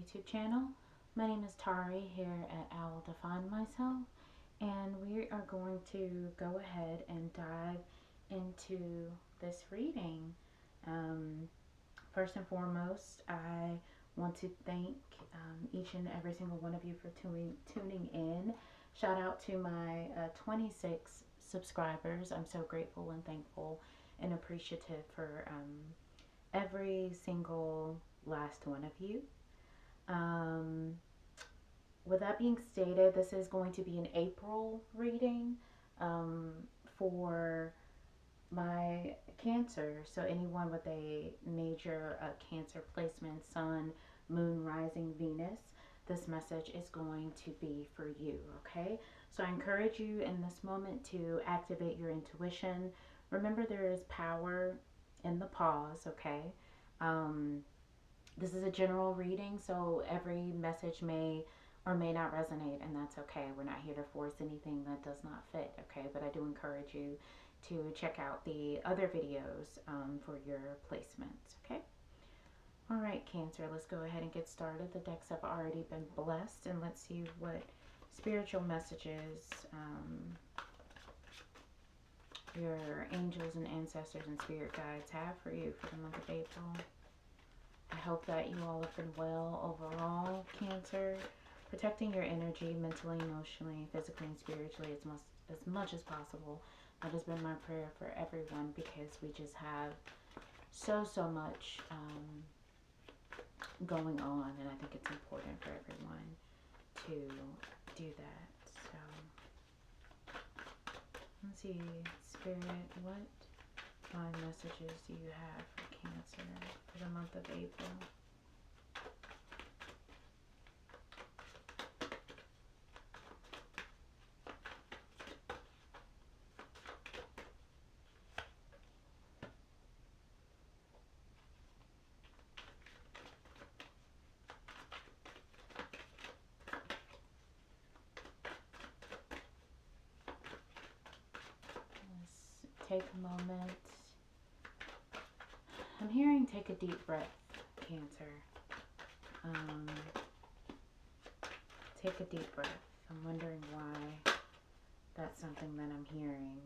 YouTube channel. My name is Tari here at Owl Define Myself, and we are going to go ahead and dive into this reading. Um, First and foremost, I want to thank each and every single one of you for tuning in. Shout out to my 26 subscribers. I'm so grateful and thankful and appreciative for every single last one of you. Um, with that being stated, this is going to be an April reading um, for my Cancer. So, anyone with a major Cancer placement, Sun, Moon, Rising, Venus, this message is going to be for you, okay? So, I encourage you in this moment to activate your intuition. Remember, there is power in the pause, okay? Um, this is a general reading, so every message may or may not resonate, and that's okay. We're not here to force anything that does not fit, okay? But I do encourage you to check out the other videos for your placements, okay? All right, Cancer, let's go ahead and get started. The decks have already been blessed, and let's see what spiritual messages your angels and ancestors and spirit guides have for you for the month of April. I hope that you all have been well overall, Cancer. Protecting your energy mentally, emotionally, physically, and spiritually as much as possible. That has been my prayer for everyone because we just have so much going on, and I think it's important for everyone to do that. So, let's see, Spirit, what messages do you have for Cancer for the month of April? Let's take a moment. I'm hearing take a deep breath, Cancer. Take a deep breath. I'm wondering why that's something that I'm hearing.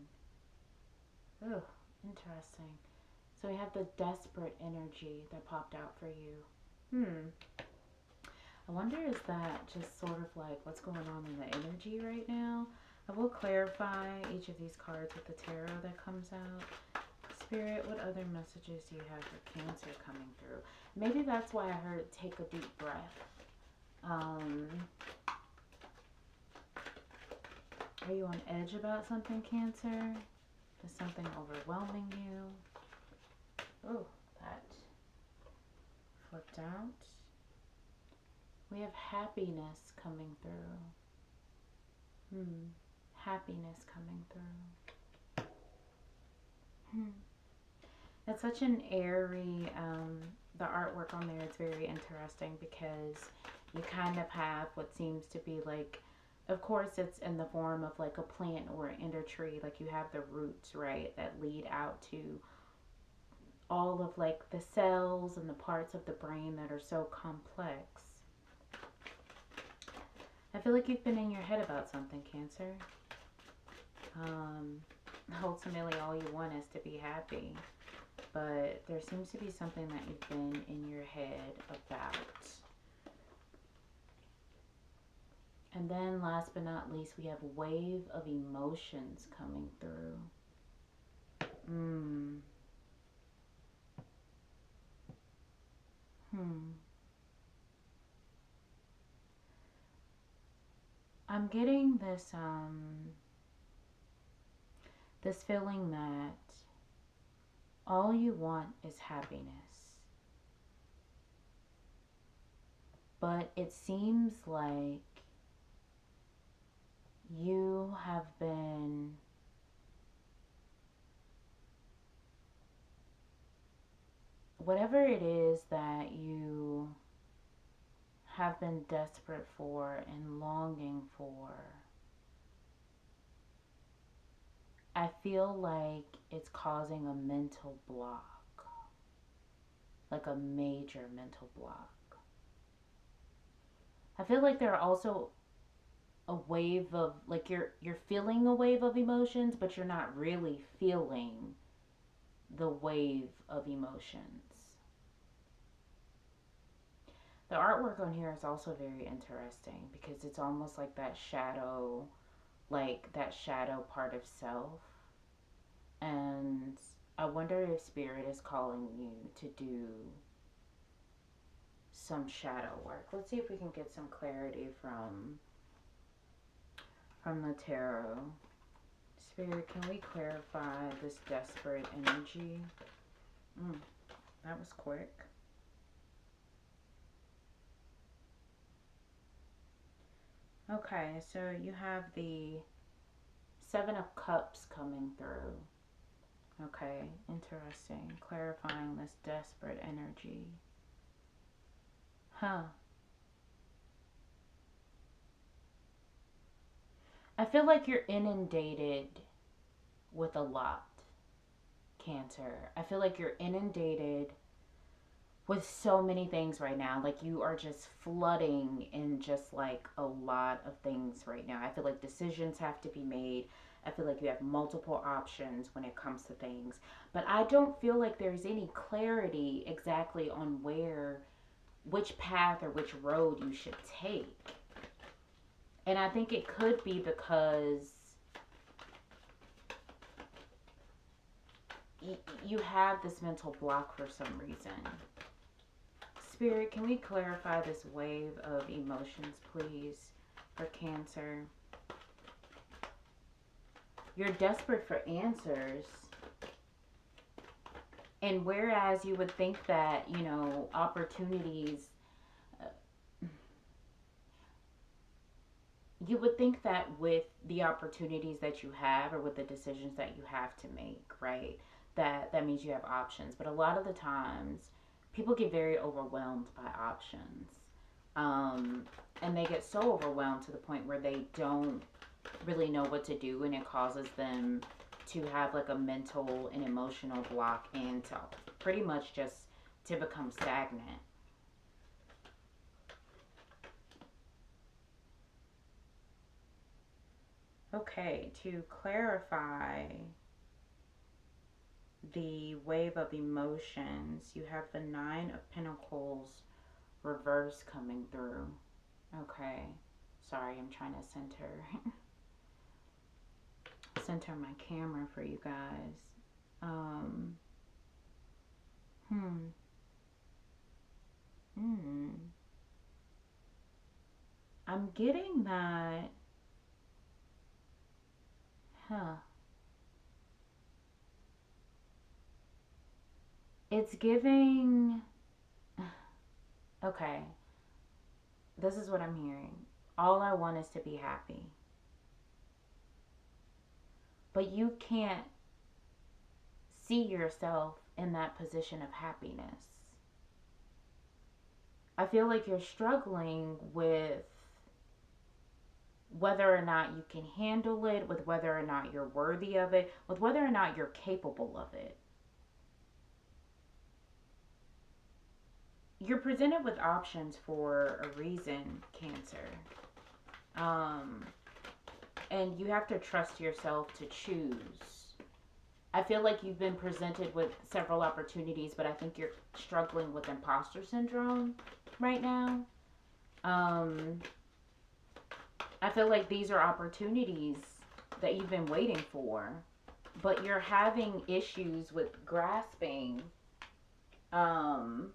Oh, interesting. So we have the desperate energy that popped out for you. I wonder, is that just sort of like what's going on in the energy right now? I will clarify each of these cards with the tarot that comes out. Spirit, what other messages do you have for Cancer coming through? Maybe that's why I heard take a deep breath. Are you on edge about something, Cancer? Is something overwhelming you? Oh, that flipped out. We have happiness coming through. Happiness coming through. It's such an airy, the artwork on there is very interesting because you kind of have what seems to be like, of course it's in the form of like a plant or an inner tree, like you have the roots, right, that lead out to all of like the cells and the parts of the brain that are so complex. I feel like you've been in your head about something, Cancer. Ultimately all you want is to be happy, but there seems to be something that you've been in your head about. And then last but not least, we have wave of emotions coming through. I'm getting this feeling that all you want is happiness. But it seems like you have been whatever it is that you have been desperate for and longing for. I feel like it's causing a mental block, like a major mental block. I feel like there are also a wave of, like, you're feeling a wave of emotions, but you're not really feeling the wave of emotions. The artwork on here is also very interesting because it's almost like that shadow part of self. And I wonder if spirit is calling you to do some shadow work. Let's see if we can get some clarity from the tarot. Spirit, can we clarify this desperate energy? That was quick. Okay, so you have the Seven of Cups coming through. Okay, interesting. Clarifying this desperate energy. Huh. I feel like you're inundated with a lot, Cancer. I feel like you're inundated with so many things right now. Like you are just flooding in just like a lot of things right now. I feel like decisions have to be made. I feel like you have multiple options when it comes to things. But I don't feel like there's any clarity exactly on which path or which road you should take. And I think it could be because you have this mental block for some reason. Spirit, can we clarify this wave of emotions, please, for Cancer? You're desperate for answers. And whereas you would think that, opportunities, you would think that with the opportunities that you have or with the decisions that you have to make, right? That means you have options. But a lot of the times, people get very overwhelmed by options. And they get so overwhelmed to the point where they don't really know what to do, and it causes them to have like a mental and emotional block and to pretty much just to become stagnant. Okay, to clarify the wave of emotions, you have the Nine of Pentacles reverse coming through. Okay, sorry, I'm trying to center my camera for you guys. Um, hmm. Hmm. I'm getting that. Huh. It's giving. Okay. This is what I'm hearing. All I want is to be happy. But you can't see yourself in that position of happiness. I feel like you're struggling with whether or not you can handle it, with whether or not you're worthy of it, with whether or not you're capable of it. You're presented with options for a reason, Cancer. Um, and you have to trust yourself to choose. I feel like you've been presented with several opportunities, but I think you're struggling with imposter syndrome right now. Um, I feel like these are opportunities that you've been waiting for, but you're having issues with grasping. Um,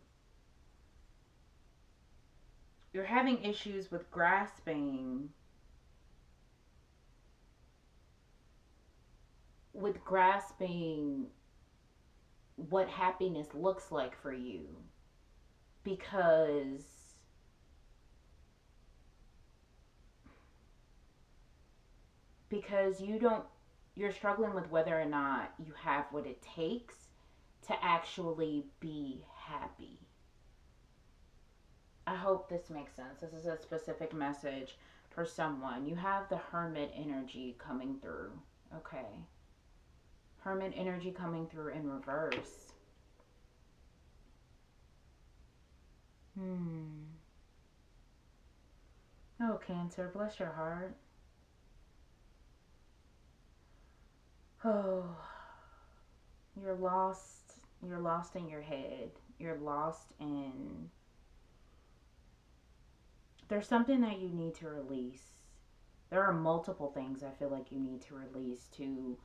you're having issues with grasping what happiness looks like for you, because you're struggling with whether or not you have what it takes to actually be happy. I hope this makes sense. This is a specific message for someone. You have the Hermit energy coming through. Okay. Hermit energy coming through in reverse. Hmm. Oh, Cancer, bless your heart. Oh, you're lost. You're lost in your head. You're lost in. There's something that you need to release. There are multiple things I feel like you need to release to.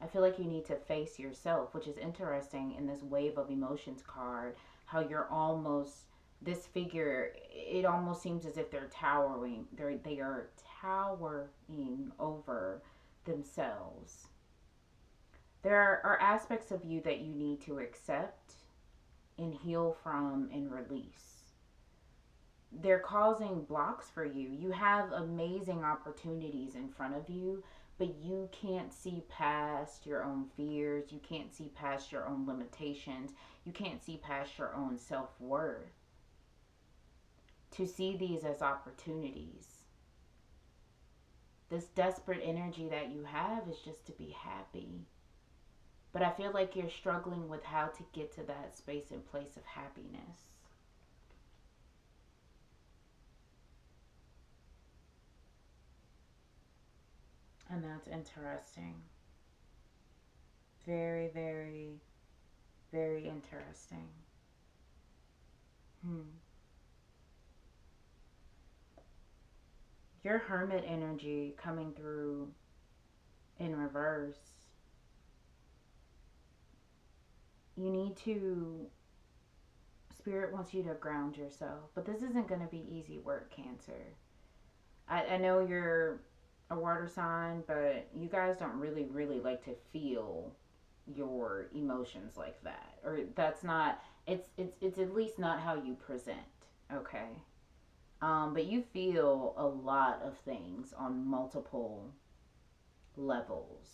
I feel like you need to face yourself, which is interesting in this wave of emotions card. How you're almost this figure. It almost seems as if they're towering. They are towering over themselves. There are aspects of you that you need to accept and heal from and release. They're causing blocks for you. You have amazing opportunities in front of you, but you can't see past your own fears. You can't see past your own limitations. You can't see past your own self worth to see these as opportunities. This desperate energy that you have is just to be happy. But I feel like you're struggling with how to get to that space and place of happiness. And that's interesting. Very, very, very interesting. Hmm. Your hermit energy coming through in reverse. You need to, Spirit wants you to ground yourself. But this isn't going to be easy work, Cancer. I know you're a water sign, but you guys don't really like to feel your emotions like that. Or that's not, it's at least not how you present, okay? But you feel a lot of things on multiple levels.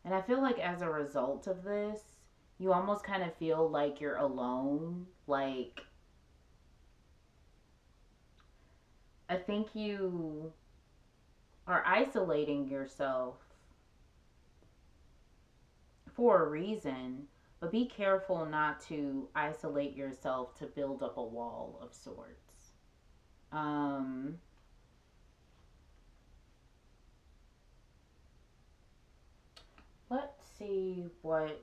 And I feel like as a result of this, you almost kind of feel like you're alone. Like, I think you are isolating yourself for a reason, but be careful not to isolate yourself to build up a wall of sorts. Um, let's see what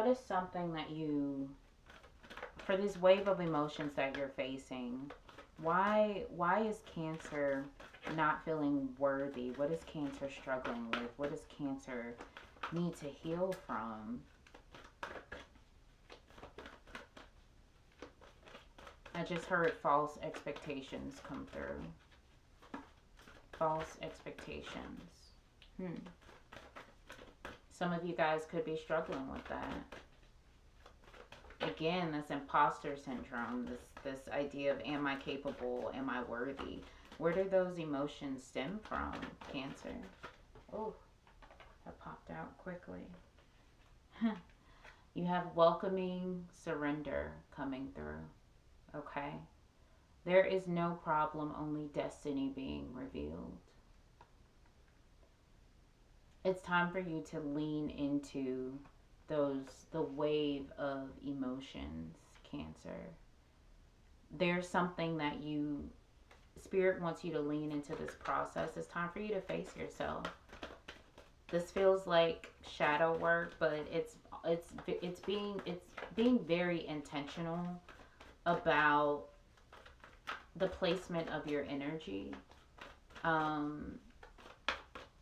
is something that you, for this wave of emotions that you're facing, why is Cancer not feeling worthy? What is Cancer struggling with? What does Cancer need to heal from? I just heard false expectations come through. False expectations. Hmm. Some of you guys could be struggling with that. Again, this imposter syndrome, this idea of am I capable, am I worthy? Where do those emotions stem from, Cancer? Oh, that popped out quickly. You have welcoming surrender coming through, okay? There is no problem, only destiny being revealed. It's time for you to lean into the wave of emotions, Cancer. There's something that you, Spirit wants you to lean into this process. It's time for you to face yourself. This feels like shadow work, but it's being very intentional about the placement of your energy. Um,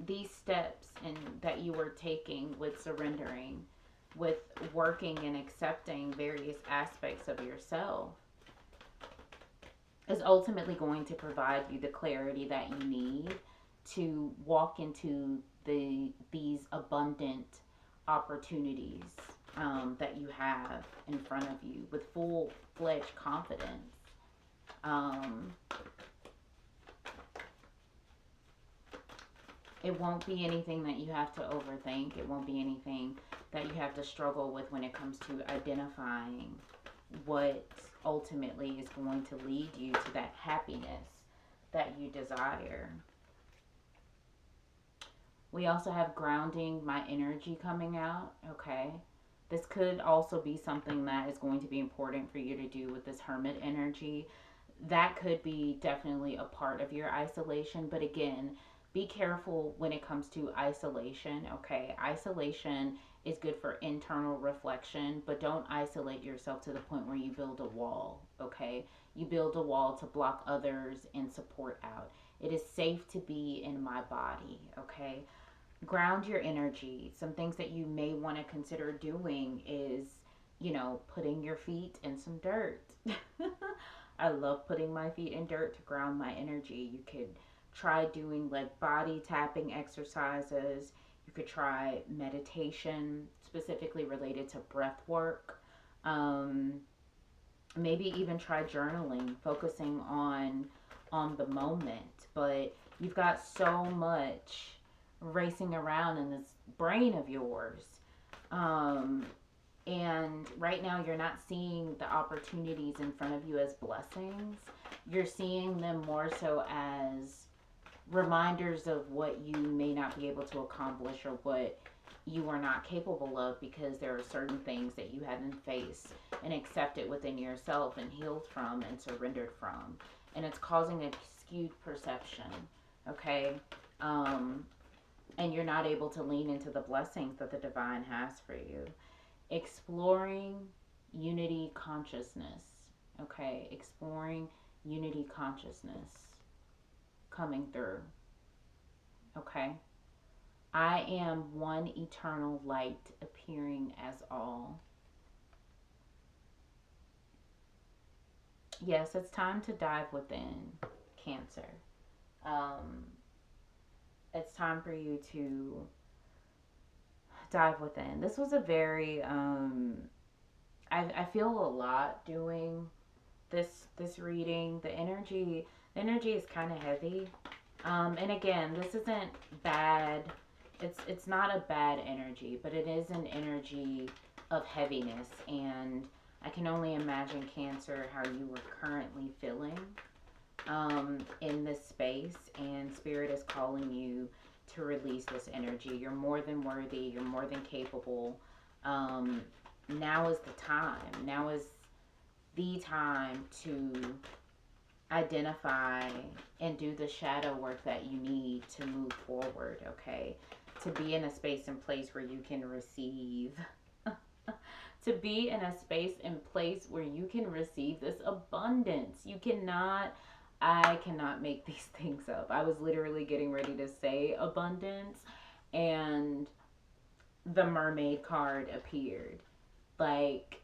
these steps and that you are taking with surrendering, with working and accepting various aspects of yourself, is ultimately going to provide you the clarity that you need to walk into these abundant opportunities that you have in front of you with full fledged confidence. Um, it won't be anything that you have to overthink. It won't be anything that you have to struggle with when it comes to identifying what ultimately is going to lead you to that happiness that you desire. We also have grounding my energy coming out, okay? This could also be something that is going to be important for you to do with this hermit energy. That could be definitely a part of your isolation. But again, be careful when it comes to isolation, okay? Isolation is good for internal reflection, but don't isolate yourself to the point where you build a wall, okay? You build a wall to block others and support out. It is safe to be in my body, okay? Ground your energy. Some things that you may want to consider doing is, putting your feet in some dirt. I love putting my feet in dirt to ground my energy. You could try doing like body tapping exercises. You could try meditation specifically related to breath work. Um, Maybe even try journaling, focusing on the moment. But you've got so much racing around in this brain of yours. Um, and right now, you're not seeing the opportunities in front of you as blessings. You're seeing them more so as reminders of what you may not be able to accomplish or what you are not capable of, because there are certain things that you haven't faced and accepted within yourself and healed from and surrendered from. And it's causing a skewed perception, okay? Um, and you're not able to lean into the blessings that the divine has for you. Exploring unity consciousness, okay? Exploring unity consciousness coming through, okay? I am one eternal light appearing as all. Yes, it's time to dive within, Cancer. Um, it's time for you to dive within. This was a very, I feel a lot doing this reading. The energy is kind of heavy. And again, this isn't bad. It's not a bad energy, but it is an energy of heaviness. And I can only imagine, Cancer, how you were currently feeling in this space. And Spirit is calling you to release this energy. You're more than worthy. You're more than capable. Um, Now is the time. Now is the time to identify and do the shadow work that you need to move forward, okay? To be in a space and place where you can receive. To be in a space and place where you can receive this abundance. I cannot make these things up. I was literally getting ready to say abundance, and the mermaid card appeared. Like,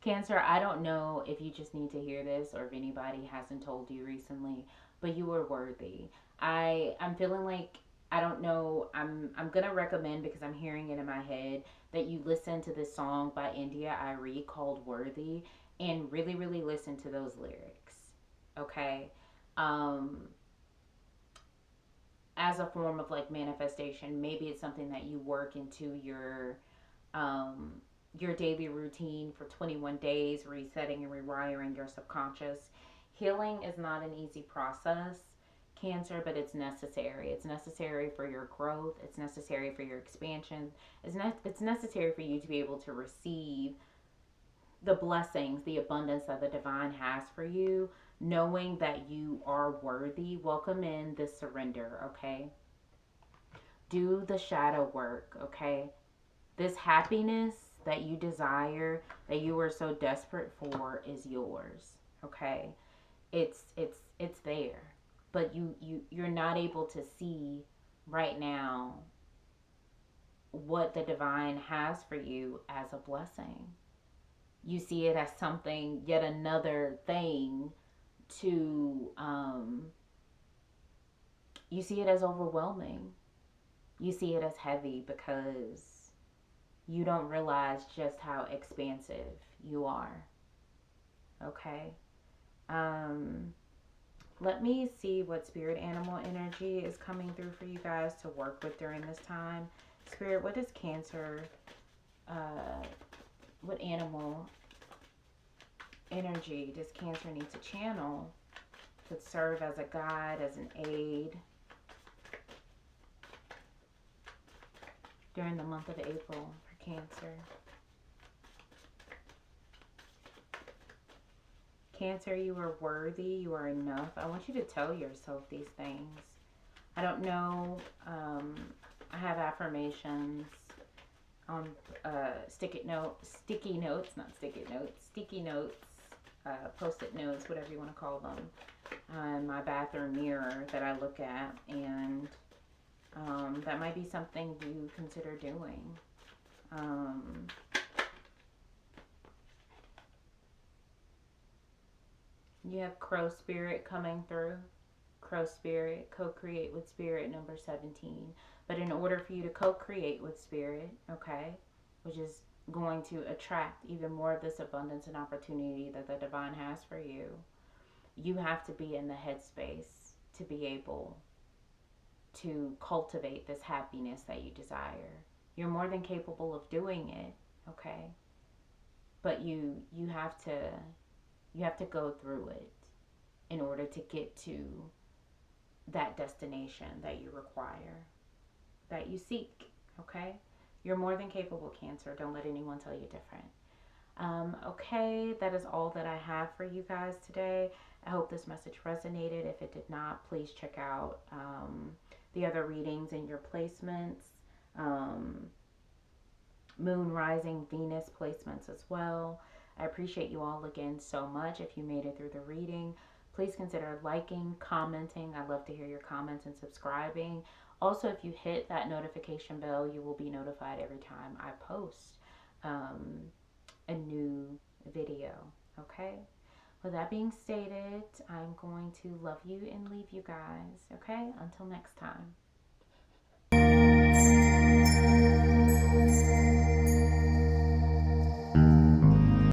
Cancer, I don't know if you just need to hear this or if anybody hasn't told you recently, but you are worthy. I'm feeling like, I don't know, I'm gonna recommend, because I'm hearing it in my head, that you listen to this song by India Arie called Worthy, and really really listen to those lyrics. Okay? Um as a form of like manifestation, maybe it's something that you work into um, your daily routine for 21 days, resetting and rewiring your subconscious. Healing is not an easy process, Cancer, but it's necessary. It's necessary for your growth. It's necessary for your expansion. It's necessary for you to be able to receive the blessings, the abundance that the divine has for you, knowing that you are worthy. Welcome in this surrender, okay? Do the shadow work, okay? This happiness that you desire, that you are so desperate for, is yours. Okay? It's there. But you're not able to see right now what the divine has for you as a blessing. You see it as something, yet another thing to you see it as overwhelming. You see it as heavy because you don't realize just how expansive you are. Okay? Um, Let me see what spirit animal energy is coming through for you guys to work with during this time. Spirit, what does Cancer, uh, what animal energy does Cancer need to channel to serve as a guide, as an aid during the month of April for Cancer. Cancer, you are worthy. You are enough. I want you to tell yourself these things. I don't know. I have affirmations on sticky notes, post-it notes, whatever you want to call them, on my bathroom mirror that I look at, and that might be something you consider doing. You have Crow Spirit coming through. Crow Spirit, co-create with Spirit, number 17. But in order for you to co-create with Spirit, okay, which is going to attract even more of this abundance and opportunity that the divine has for you, you have to be in the headspace to be able to cultivate this happiness that you desire. You're more than capable of doing it, okay? But you have to go through it in order to get to that destination that you require, that you seek, okay? You're more than capable, Cancer. Don't let anyone tell you different. Okay, that is all that I have for you guys today. I hope this message resonated. If it did not, please check out the other readings in your placements. Moon, rising, Venus placements as well. I appreciate you all again so much. If you made it through the reading, please consider liking, commenting. I love to hear your comments, and subscribing. Also, if you hit that notification bell, you will be notified every time I post a new video. Okay? With that being stated, I'm going to love you and leave you guys. Okay? Until next time.